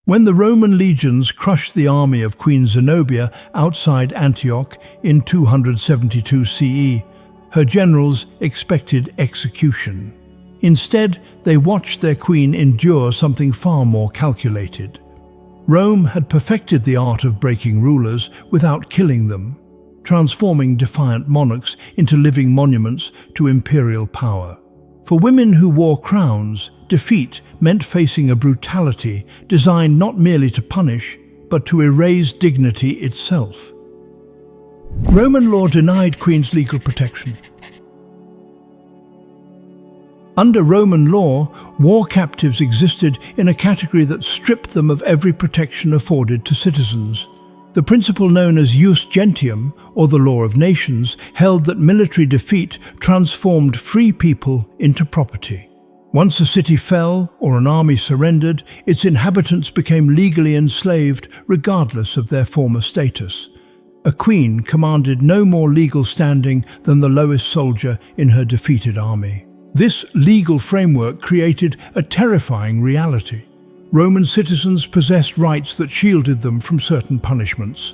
When the Roman legions crushed the army of Queen Zenobia outside Antioch in 272 CE, her generals expected execution. Instead, they watched their queen endure something far more calculated. Rome had perfected the art of breaking rulers without killing them, transforming defiant monarchs into living monuments to imperial power. For women who wore crowns, defeat meant facing a brutality designed not merely to punish, but to erase dignity itself. Roman law denied queens legal protection. Under Roman law, war captives existed in a category that stripped them of every protection afforded to citizens. The principle known as jus gentium, or the law of nations, held that military defeat transformed free people into property. Once a city fell or an army surrendered, its inhabitants became legally enslaved regardless of their former status. A queen commanded no more legal standing than the lowest soldier in her defeated army. This legal framework created a terrifying reality. Roman citizens possessed rights that shielded them from certain punishments.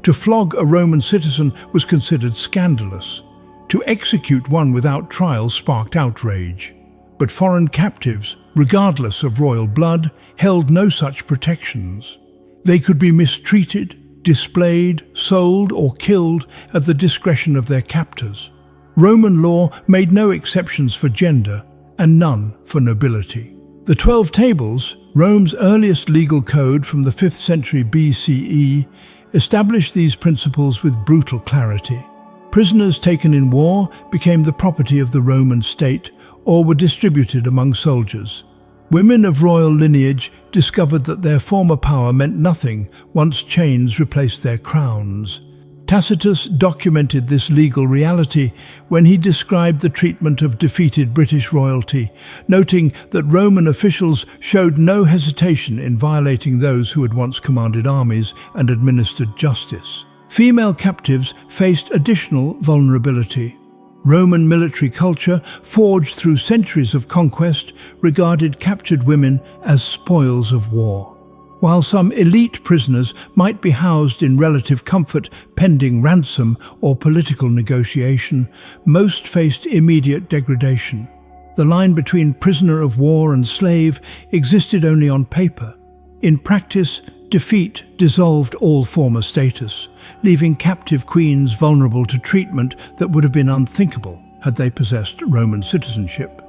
To flog a Roman citizen was considered scandalous. To execute one without trial sparked outrage. But foreign captives, regardless of royal blood, held no such protections. They could be mistreated, displayed, sold, or killed at the discretion of their captors. Roman law made no exceptions for gender and none for nobility. The 12 Tables, Rome's earliest legal code from the 5th century BCE, established these principles with brutal clarity. Prisoners taken in war became the property of the Roman state or were distributed among soldiers. Women of royal lineage discovered that their former power meant nothing once chains replaced their crowns. Tacitus documented this legal reality when he described the treatment of defeated British royalty, noting that Roman officials showed no hesitation in violating those who had once commanded armies and administered justice. Female captives faced additional vulnerability. Roman military culture, forged through centuries of conquest, regarded captured women as spoils of war. While some elite prisoners might be housed in relative comfort pending ransom or political negotiation, most faced immediate degradation. The line between prisoner of war and slave existed only on paper. In practice, defeat dissolved all former status, leaving captive queens vulnerable to treatment that would have been unthinkable had they possessed Roman citizenship.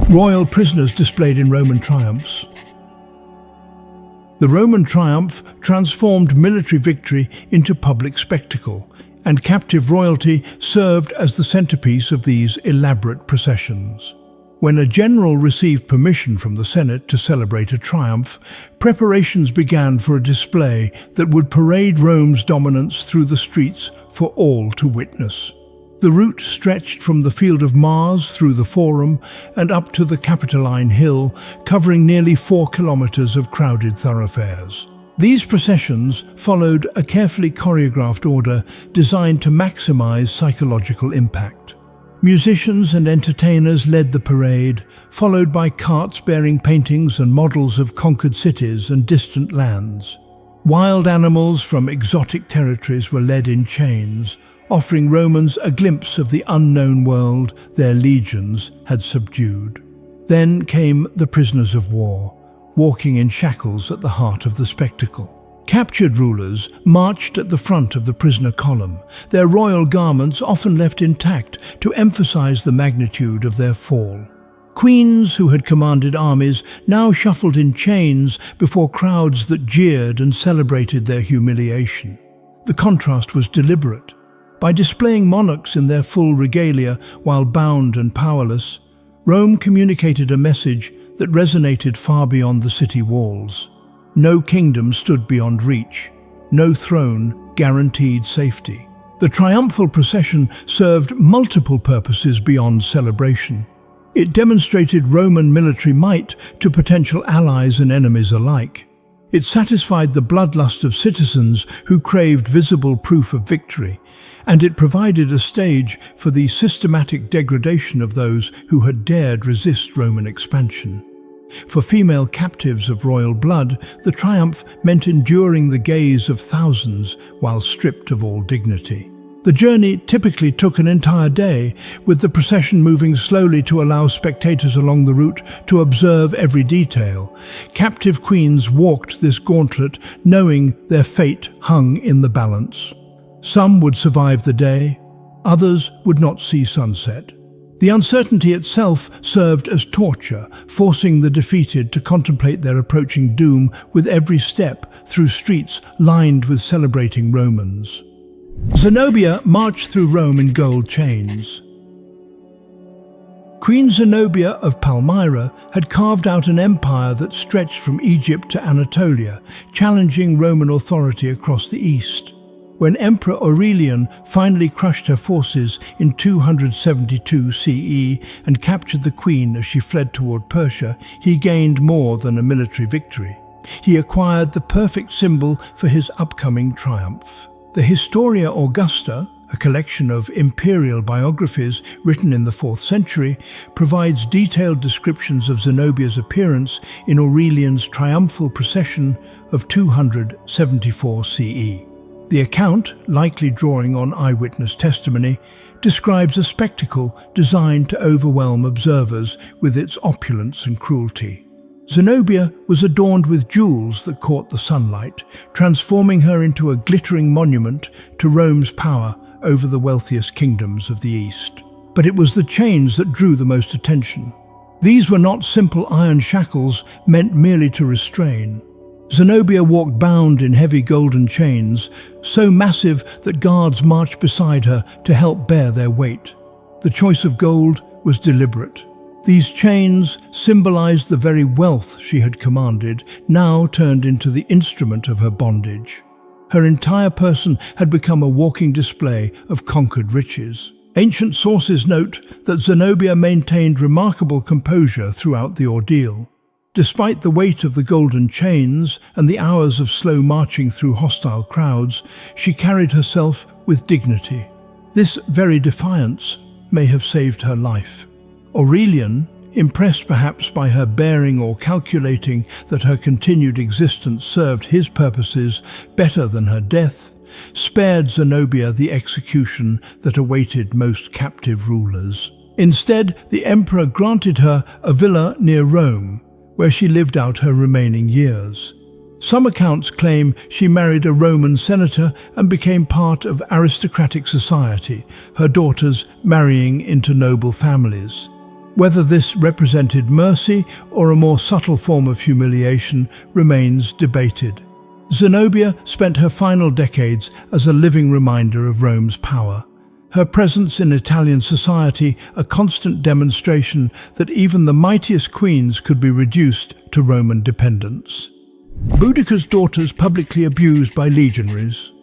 Royal prisoners displayed in Roman triumphs. The Roman triumph transformed military victory into public spectacle, and captive royalty served as the centerpiece of these elaborate processions. When a general received permission from the Senate to celebrate a triumph, preparations began for a display that would parade Rome's dominance through the streets for all to witness. The route stretched from the Field of Mars through the Forum and up to the Capitoline Hill, covering nearly 4 kilometers of crowded thoroughfares. These processions followed a carefully choreographed order designed to maximize psychological impact. Musicians and entertainers led the parade, followed by carts bearing paintings and models of conquered cities and distant lands. Wild animals from exotic territories were led in chains, offering Romans a glimpse of the unknown world their legions had subdued. Then came the prisoners of war, walking in shackles at the heart of the spectacle. Captured rulers marched at the front of the prisoner column, their royal garments often left intact to emphasize the magnitude of their fall. Queens who had commanded armies now shuffled in chains before crowds that jeered and celebrated their humiliation. The contrast was deliberate. By displaying monarchs in their full regalia while bound and powerless, Rome communicated a message that resonated far beyond the city walls. No kingdom stood beyond reach. No throne guaranteed safety. The triumphal procession served multiple purposes beyond celebration. It demonstrated Roman military might to potential allies and enemies alike. It satisfied the bloodlust of citizens who craved visible proof of victory, and it provided a stage for the systematic degradation of those who had dared resist Roman expansion. For female captives of royal blood, the triumph meant enduring the gaze of thousands while stripped of all dignity. The journey typically took an entire day, with the procession moving slowly to allow spectators along the route to observe every detail. Captive queens walked this gauntlet knowing their fate hung in the balance. Some would survive the day, others would not see sunset. The uncertainty itself served as torture, forcing the defeated to contemplate their approaching doom with every step through streets lined with celebrating Romans. Zenobia marched through Rome in gold chains. Queen Zenobia of Palmyra had carved out an empire that stretched from Egypt to Anatolia, challenging Roman authority across the east. When Emperor Aurelian finally crushed her forces in 272 CE and captured the queen as she fled toward Persia, he gained more than a military victory. He acquired the perfect symbol for his upcoming triumph. The Historia Augusta, a collection of imperial biographies written in the 4th century, provides detailed descriptions of Zenobia's appearance in Aurelian's triumphal procession of 274 CE. The account, likely drawing on eyewitness testimony, describes a spectacle designed to overwhelm observers with its opulence and cruelty. Zenobia was adorned with jewels that caught the sunlight, transforming her into a glittering monument to Rome's power over the wealthiest kingdoms of the East. But it was the chains that drew the most attention. These were not simple iron shackles meant merely to restrain. Zenobia walked bound in heavy golden chains, so massive that guards marched beside her to help bear their weight. The choice of gold was deliberate. These chains symbolized the very wealth she had commanded, now turned into the instrument of her bondage. Her entire person had become a walking display of conquered riches. Ancient sources note that Zenobia maintained remarkable composure throughout the ordeal. Despite the weight of the golden chains and the hours of slow marching through hostile crowds, she carried herself with dignity. This very defiance may have saved her life. Aurelian, impressed perhaps by her bearing or calculating that her continued existence served his purposes better than her death, spared Zenobia the execution that awaited most captive rulers. Instead, the emperor granted her a villa near Rome, where she lived out her remaining years. Some accounts claim she married a Roman senator and became part of aristocratic society, her daughters marrying into noble families. Whether this represented mercy or a more subtle form of humiliation remains debated. Zenobia spent her final decades as a living reminder of Rome's power. Her presence in Italian society a constant demonstration that even the mightiest queens could be reduced to Roman dependence. Boudica's daughters publicly abused by legionaries.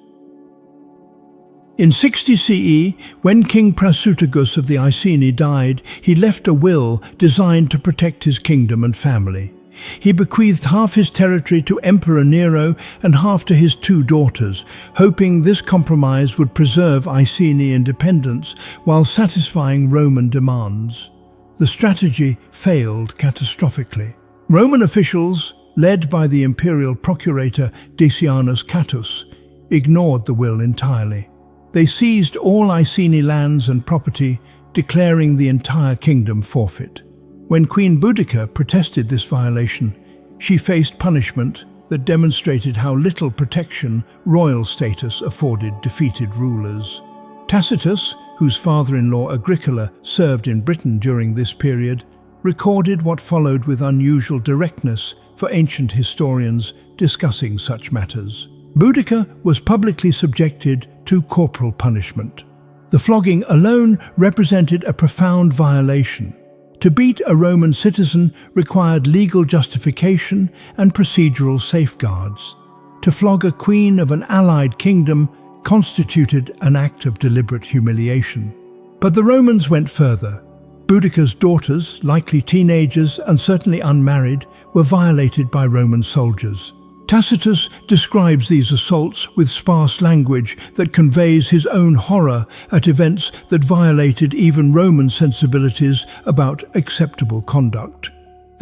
In 60 CE, when King Prasutagus of the Iceni died, he left a will designed to protect his kingdom and family. He bequeathed half his territory to Emperor Nero and half to his 2 daughters, hoping this compromise would preserve Iceni independence while satisfying Roman demands. The strategy failed catastrophically. Roman officials, led by the imperial procurator Decianus Catus, ignored the will entirely. They seized all Iceni lands and property, declaring the entire kingdom forfeit. When Queen Boudica protested this violation, she faced punishment that demonstrated how little protection royal status afforded defeated rulers. Tacitus, whose father-in-law Agricola served in Britain during this period, recorded what followed with unusual directness for ancient historians discussing such matters. Boudica was publicly subjected to corporal punishment. The flogging alone represented a profound violation. To beat a Roman citizen required legal justification and procedural safeguards. To flog a queen of an allied kingdom constituted an act of deliberate humiliation. But the Romans went further. Boudica's daughters, likely teenagers and certainly unmarried, were violated by Roman soldiers. Tacitus describes these assaults with sparse language that conveys his own horror at events that violated even Roman sensibilities about acceptable conduct.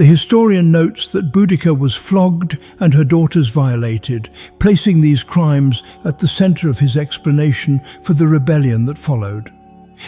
The historian notes that Boudica was flogged and her daughters violated, placing these crimes at the center of his explanation for the rebellion that followed.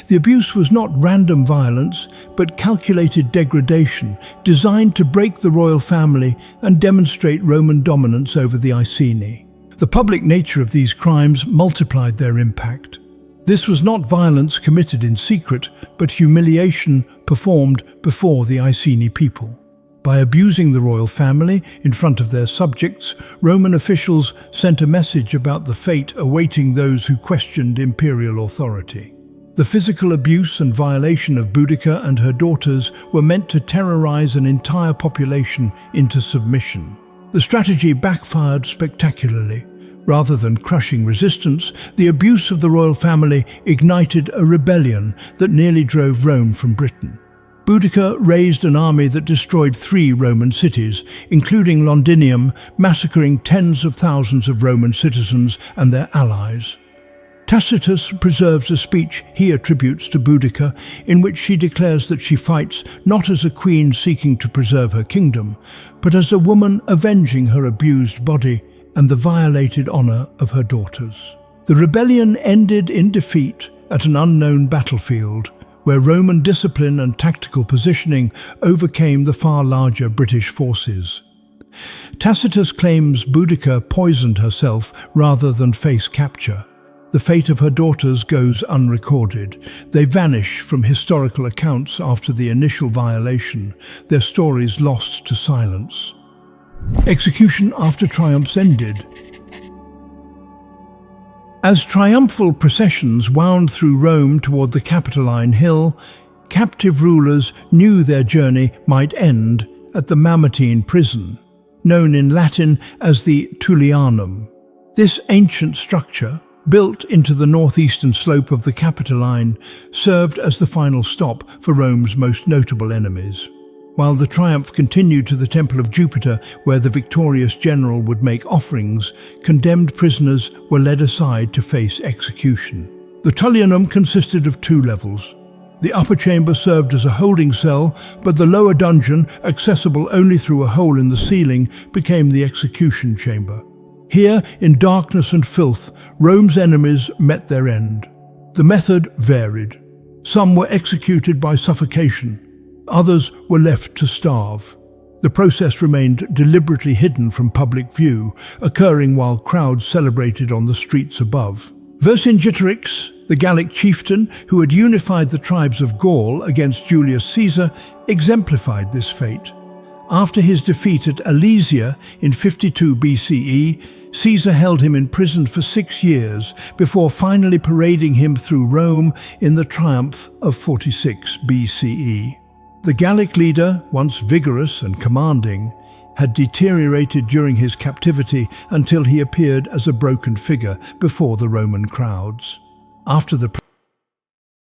The abuse was not random violence, but calculated degradation, designed to break the royal family and demonstrate Roman dominance over the Iceni. The public nature of these crimes multiplied their impact. This was not violence committed in secret, but humiliation performed before the Iceni people. By abusing the royal family in front of their subjects, Roman officials sent a message about the fate awaiting those who questioned imperial authority. The physical abuse and violation of Boudica and her daughters were meant to terrorize an entire population into submission. The strategy backfired spectacularly. Rather than crushing resistance, the abuse of the royal family ignited a rebellion that nearly drove Rome from Britain. Boudica raised an army that destroyed 3 Roman cities, including Londinium, massacring tens of thousands of Roman citizens and their allies. Tacitus preserves a speech he attributes to Boudica, in which she declares that she fights not as a queen seeking to preserve her kingdom, but as a woman avenging her abused body and the violated honor of her daughters. The rebellion ended in defeat at an unknown battlefield, where Roman discipline and tactical positioning overcame the far larger British forces. Tacitus claims Boudica poisoned herself rather than face capture. The fate of her daughters goes unrecorded. They vanish from historical accounts after the initial violation, their stories lost to silence. Execution after triumphs ended. As triumphal processions wound through Rome toward the Capitoline Hill, captive rulers knew their journey might end at the Mamertine prison, known in Latin as the Tullianum. This ancient structure, built into the northeastern slope of the Capitoline, served as the final stop for Rome's most notable enemies. While the triumph continued to the Temple of Jupiter, where the victorious general would make offerings, condemned prisoners were led aside to face execution. The Tullianum consisted of 2 levels. The upper chamber served as a holding cell, but the lower dungeon, accessible only through a hole in the ceiling, became the execution chamber. Here, in darkness and filth, Rome's enemies met their end. The method varied. Some were executed by suffocation. Others were left to starve. The process remained deliberately hidden from public view, occurring while crowds celebrated on the streets above. Vercingetorix, the Gallic chieftain who had unified the tribes of Gaul against Julius Caesar, exemplified this fate. After his defeat at Alesia in 52 BCE, Caesar held him in prison for 6 years before finally parading him through Rome in the triumph of 46 BCE. The Gallic leader, once vigorous and commanding, had deteriorated during his captivity until he appeared as a broken figure before the Roman crowds. After the